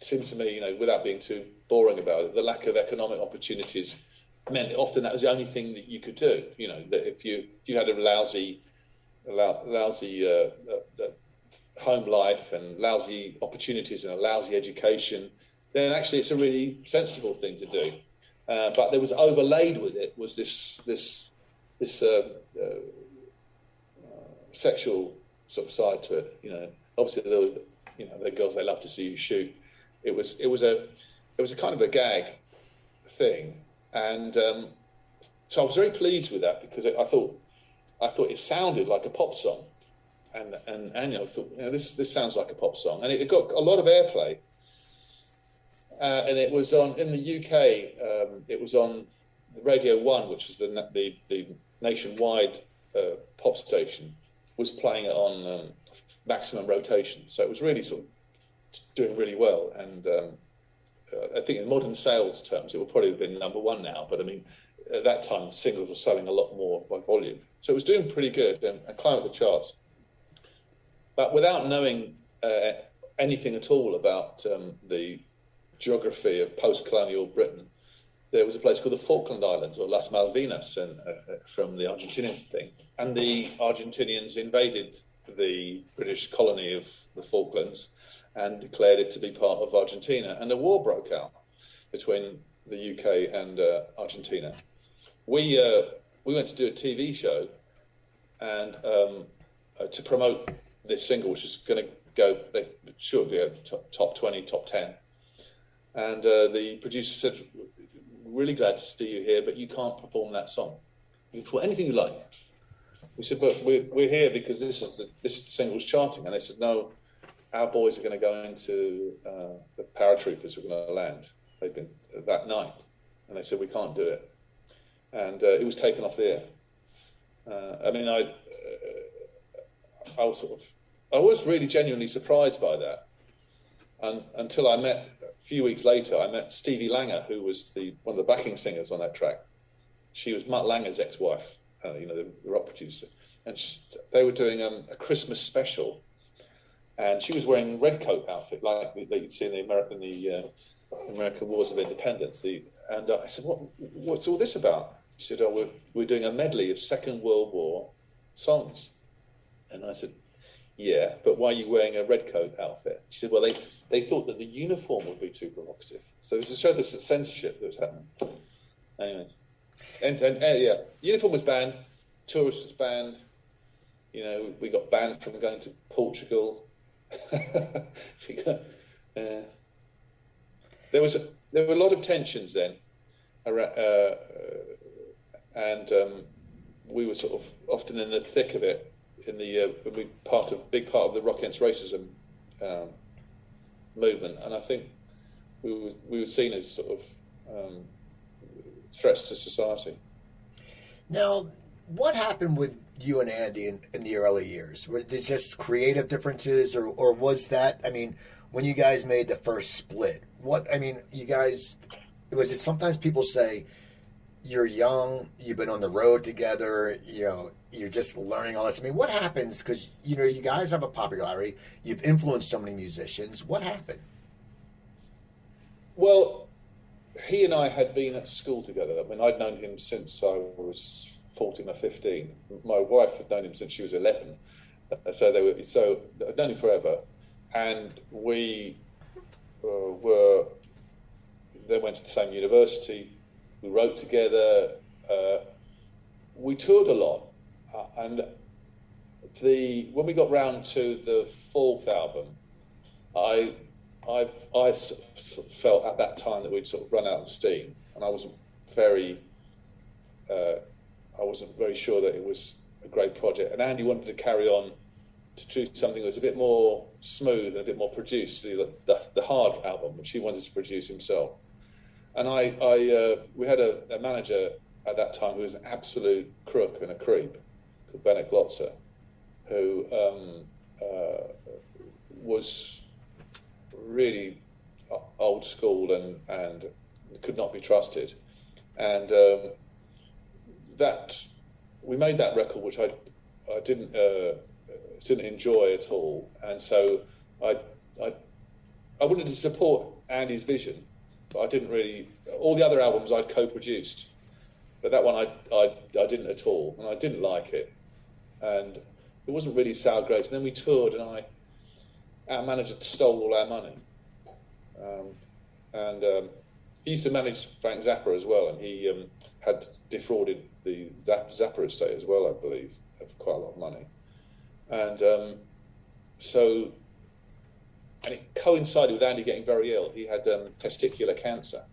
seemed to me, without being too boring about it, the lack of economic opportunities meant often that was the only thing that you could do. That if you had a lousy home life and lousy opportunities and a lousy education, then actually it's a really sensible thing to do. But there was overlaid with it was this sexual sort of side to it. Obviously there were, the girls, they love to see you shoot. It was a kind of a gag thing, and so I was very pleased with that because I thought it sounded like a pop song, and I thought, this sounds like a pop song, and it got a lot of airplay. And it was on in the UK. It was on Radio 1, which is the nationwide pop station, was playing it on maximum rotation. So it was really sort of doing really well. And I think in modern sales terms, it would probably have been number one now. But I mean, at that time, singles were selling a lot more by volume. So it was doing pretty good and climbed the charts. But without knowing anything at all about the geography of post-colonial Britain, there was a place called the Falkland Islands, or Las Malvinas, and from the Argentinian thing. And the Argentinians invaded the British colony of the Falklands and declared it to be part of Argentina. And a war broke out between the UK and Argentina. We went to do a TV show and to promote this single, which is going to go, should be a top 20, top 10. And the producer said, "We're really glad to see you here, but you can't perform that song. You can perform anything you like." We said, "But we're here because this is the single's charting." And they said, "No, our boys are going to go into the paratroopers are going to land. They've been that night." And they said, "We can't do it." And it was taken off the air. I was really genuinely surprised by that. And until a few weeks later, I met Stevie Langer, who was one of the backing singers on that track. She was Mutt Langer's ex-wife, the rock producer. And they were doing a Christmas special. And she was wearing a red coat outfit, like that you'd see in the American Wars of Independence. And I said, what's all this about? She said, "Oh, we're doing a medley of Second World War songs." And I said, "Yeah, but why are you wearing a red coat outfit?" She said, "Well, they thought that the uniform would be too provocative." So to show the censorship that was happening. Anyway, and uniform was banned, tourist was banned. We got banned from going to Portugal. There were a lot of tensions then, and we were sort of often in the thick of it. In the big part of the Rock Against Racism movement, and I think we were seen as sort of threats to society. Now, what happened with you and Andy in the early years? Were there just creative differences, or was that? I mean, when you guys made the first split, you guys, was it? Sometimes people say, you're young, you've been on the road together, you're just learning all this. I mean, what happens? Because, you guys have a popularity, you've influenced so many musicians. What happened? Well, he and I had been at school together. I mean, I'd known him since I was 14 or 15. My wife had known him since she was 11. So I'd known him forever. And we then went to the same university. We wrote together. We toured a lot. And when we got round to the fourth album, I felt at that time that we'd sort of run out of steam, and I wasn't very sure that it was a great project. And Andy wanted to carry on to do something that was a bit more smooth and a bit more produced, the hard album, which he wanted to produce himself. And we had a manager at that time who was an absolute crook and a creep, called Bennett Glotzer, who was really old school and could not be trusted. And that we made that record, which I didn't enjoy at all. And so I wanted to support Andy's vision, but I didn't really. All the other albums I'd co-produced, but that one I didn't at all, and I didn't like it. And it wasn't really sour grapes. And then we toured, and our manager stole all our money. He used to manage Frank Zappa as well, and he had defrauded the Zappa estate as well, I believe, of quite a lot of money. And it coincided with Andy getting very ill. He had testicular cancer.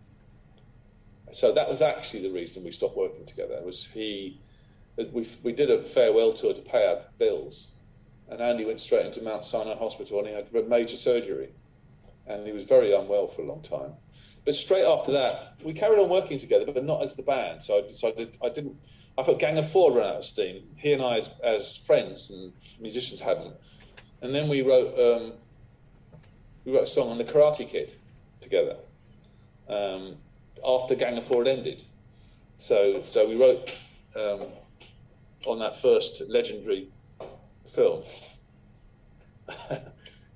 So that was actually the reason we stopped working together. We did a farewell tour to pay our bills, and Andy went straight into Mount Sinai Hospital, and he had major surgery, and he was very unwell for a long time. But straight after that, we carried on working together, but not as the band. So I decided I thought Gang of Four ran out of steam. He and I, as friends and musicians, hadn't. And then we wrote a song on the Karate Kid together after Gang of Four had ended. So we wrote on that first legendary film,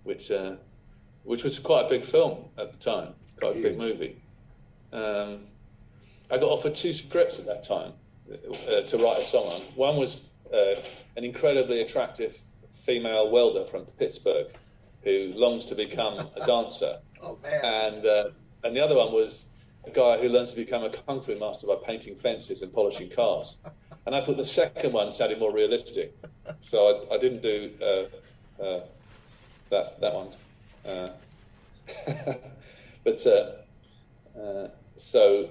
which was quite a big film at the time, quite a big movie. I got offered 2 scripts at that time to write a song on. One was an incredibly attractive female welder from Pittsburgh who longs to become a dancer. Oh, man. And the other one was a guy who learns to become a kung fu master by painting fences and polishing cars. And I thought the second one sounded more realistic, so I didn't do that one. But so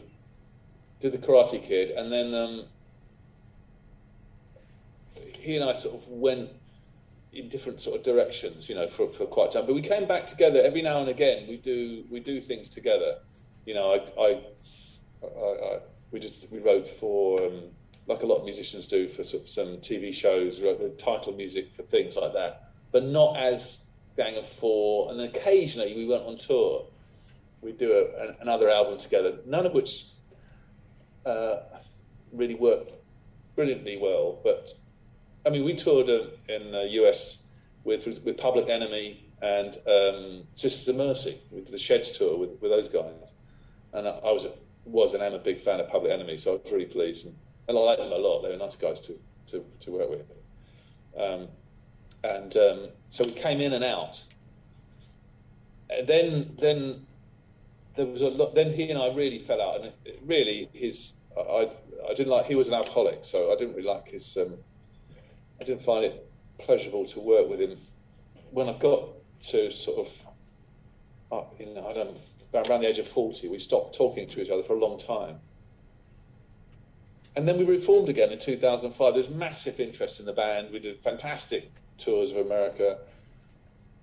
did the Karate Kid, and then he and I sort of went in different sort of directions, for quite a time. But we came back together every now and again. We do things together. We wrote for like a lot of musicians do for sort of some TV shows. We wrote the title music for things like that, but not as Gang of Four. And then occasionally we went on tour. We'd do another album together, none of which really worked brilliantly well. But I mean, we toured in the US with Public Enemy and Sisters of Mercy. We did the Sheds tour with those guys, and I was and am a big fan of Public Enemy, so I was really pleased, and I like them a lot. They were nice guys to work with. So we came in and out, and then there was a lot. Then he and I really fell out, and I didn't like. He was an alcoholic, so I didn't really like his. I didn't find it pleasurable to work with him. When I got to sort of, around the age of 40, we stopped talking to each other for a long time. And then we reformed again in 2005. There's massive interest in the band. We did fantastic tours of America.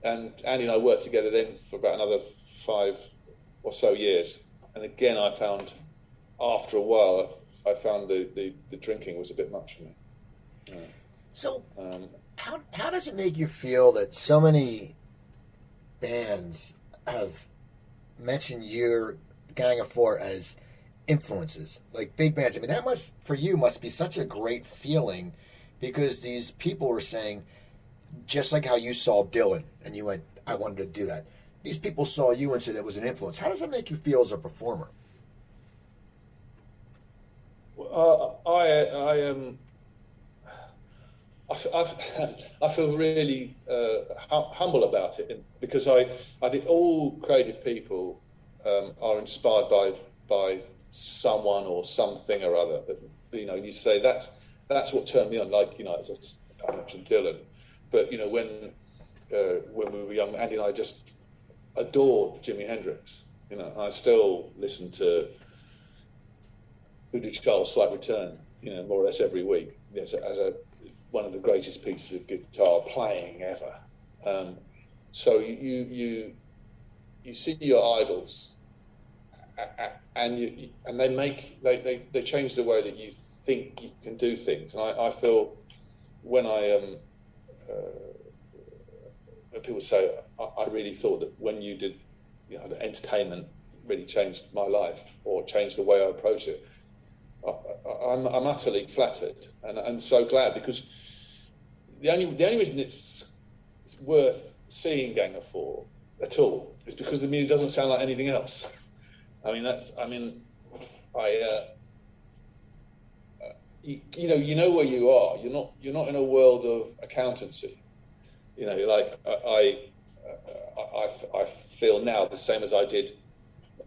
And Andy and I worked together then for about another 5 or so years. And again, after a while, I found the drinking was a bit much for me. So, how does it make you feel that so many bands have mentioned your Gang of Four as influences, like big bands? I mean, that must be such a great feeling, because these people were saying, just like how you saw Dylan and you went, I wanted to do that. these people saw you and said it was an influence. How does that make you feel as a performer? I feel really humble about it, because I think all creative people are inspired by someone or something or other. That, you say that's what turned me on. Like, as I mentioned Dylan, but when we were young, Andy and I just adored Jimi Hendrix. I still listen to Who Did Charles Slight Return, more or less every week, as one of the greatest pieces of guitar playing ever. So you see your idols, and they change the way that you think you can do things. And I feel when people say I really thought that when you did, the entertainment really changed my life or changed the way I approach it. I'm utterly flattered and so glad, because the only reason it's worth seeing Gang of Four at all is because the music doesn't sound like anything else. You know where you are. You're not in a world of accountancy. I feel now the same as I did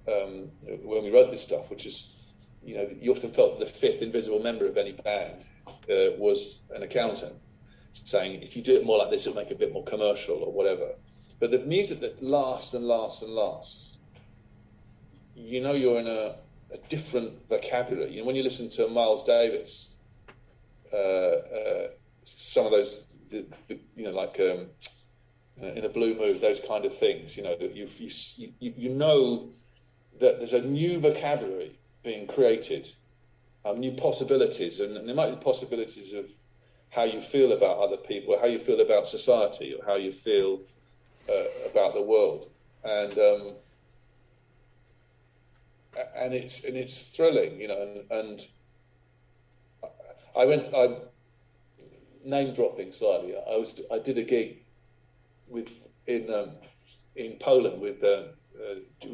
when we wrote this stuff, which is, you often felt the fifth invisible member of any band was an accountant, saying, if you do it more like this, it'll make it a bit more commercial or whatever. But the music that lasts and lasts and lasts, you're in a different vocabulary. When you listen to Miles Davis, some of those, in a blue mood, those kind of things, that you know that there's a new vocabulary being created, new possibilities, and there might be possibilities of how you feel about other people, or how you feel about society, or how you feel about the world, and it's thrilling, and I name dropping slightly. I did a gig in Poland with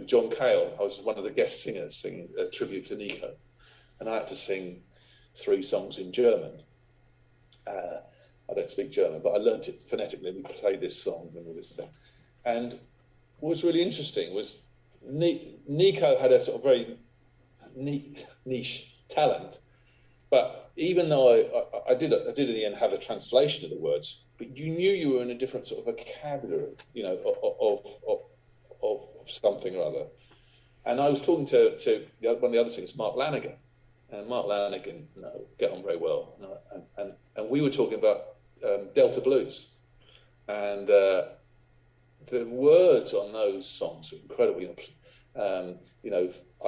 Jon King. I was one of the guest singers singing a tribute to Nico, and I had to sing 3 songs in German. I don't speak German, but I learnt it phonetically. We played this song and all this thing. And what was really interesting was Nico had a sort of very niche talent, but even though I did in the end have a translation of the words, but you knew you were in a different sort of vocabulary, of something or other. And I was talking to one of the other singers, Mark Lanigan, and Mark Lanigan, get on very well, and we were talking about Delta Blues, and the words on those songs are incredible. I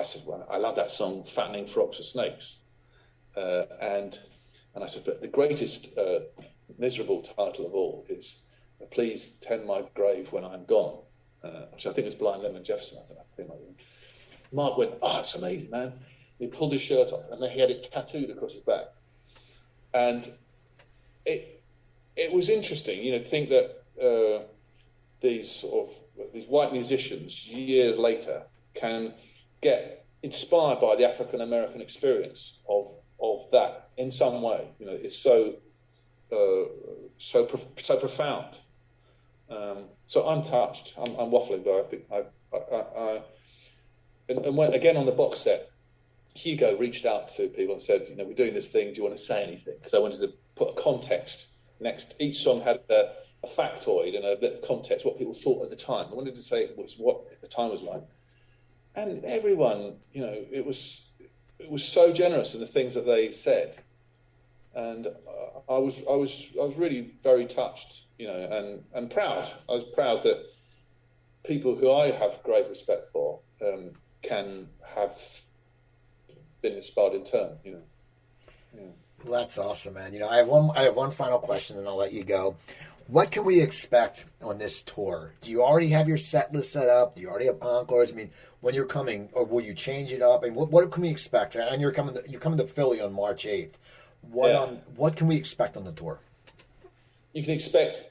said, well, I love that song, Fattening Frogs for Snakes, and I said, but the greatest miserable title of all is Please Tend My Grave When I'm Gone, which I think was Blind Lemon Jefferson. I think like that. Mark went, oh, it's amazing, man. He pulled his shirt off, and then he had it tattooed across his back. And it was interesting, to think that these white musicians years later can get inspired by the African American experience of that in some way. It's so profound. So I'm touched. I'm waffling, but I think and when, again on the box set, Hugo reached out to people and said, we're doing this thing. Do you want to say anything? Because I wanted to put a context next. Each song had a factoid and a bit of context, what people thought at the time. I wanted to say it was what the time was like, and everyone, it was so generous in the things that they said, and I was really very touched, and proud. I was proud that people who I have great respect for can have been inspired in turn. Yeah. Well, that's awesome, man. I have one final question, and I'll let you go. What can we expect on this tour? Do you already have your set list set up? Do you already have encores? When you're coming, or will you change it up? And what can we expect? And you're coming to Philly on March 8th. What can we expect on the tour? You can expect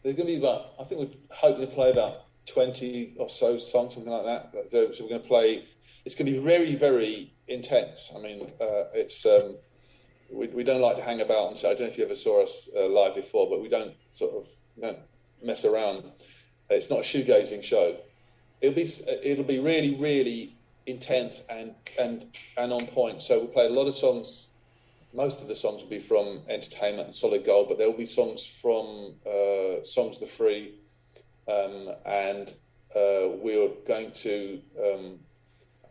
there's going to be about, I think we're hoping to play about 20 or so songs, something like that. So we're going to play, it's going to be very, very intense. I mean, we don't like to hang about and say, I don't know if you ever saw us live before, but we don't mess around. It's not a shoegazing show. It'll be really, really intense and on point. So we'll play a lot of songs. Most of the songs will be from Entertainment and Solid Gold, but there will be songs from Songs the Free, and we're going to.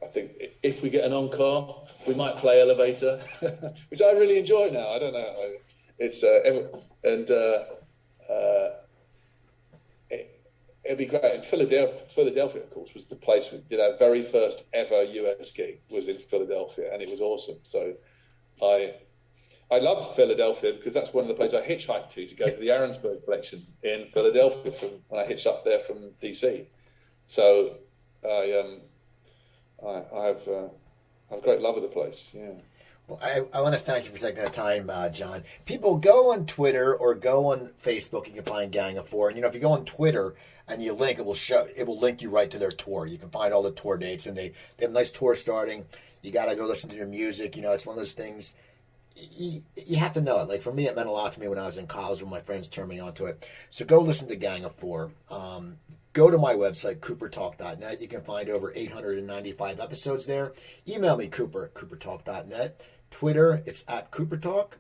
I think if we get an encore, we might play Elevator, which I really enjoy now. I don't know. It'll be great. And Philadelphia, of course, was the place we did our very first ever US gig. Was in Philadelphia, and it was awesome. So I love Philadelphia because that's one of the places I hitchhiked to go to the Aaronsburg collection in Philadelphia when I hitched up there from DC. So I have a great love of the place. Yeah. Well, I want to thank you for taking the time, Jon. People, go on Twitter or go on Facebook. You can find Gang of Four, and if you go on Twitter and you link, it will link you right to their tour. You can find all the tour dates, and they have a nice tour starting. You got to go listen to their music. It's one of those things. You have to know it. Like for me, it meant a lot to me when I was in college when my friends turned me onto it. So go listen to Gang of Four. Go to my website, coopertalk.net. You can find over 895 episodes there. Email me, Cooper at coopertalk.net. Twitter, it's at CooperTalk.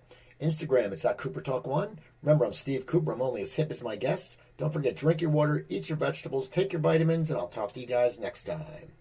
Instagram, it's at CooperTalk1. Remember, I'm Steve Cooper. I'm only as hip as my guests. Don't forget, drink your water, eat your vegetables, take your vitamins, and I'll talk to you guys next time.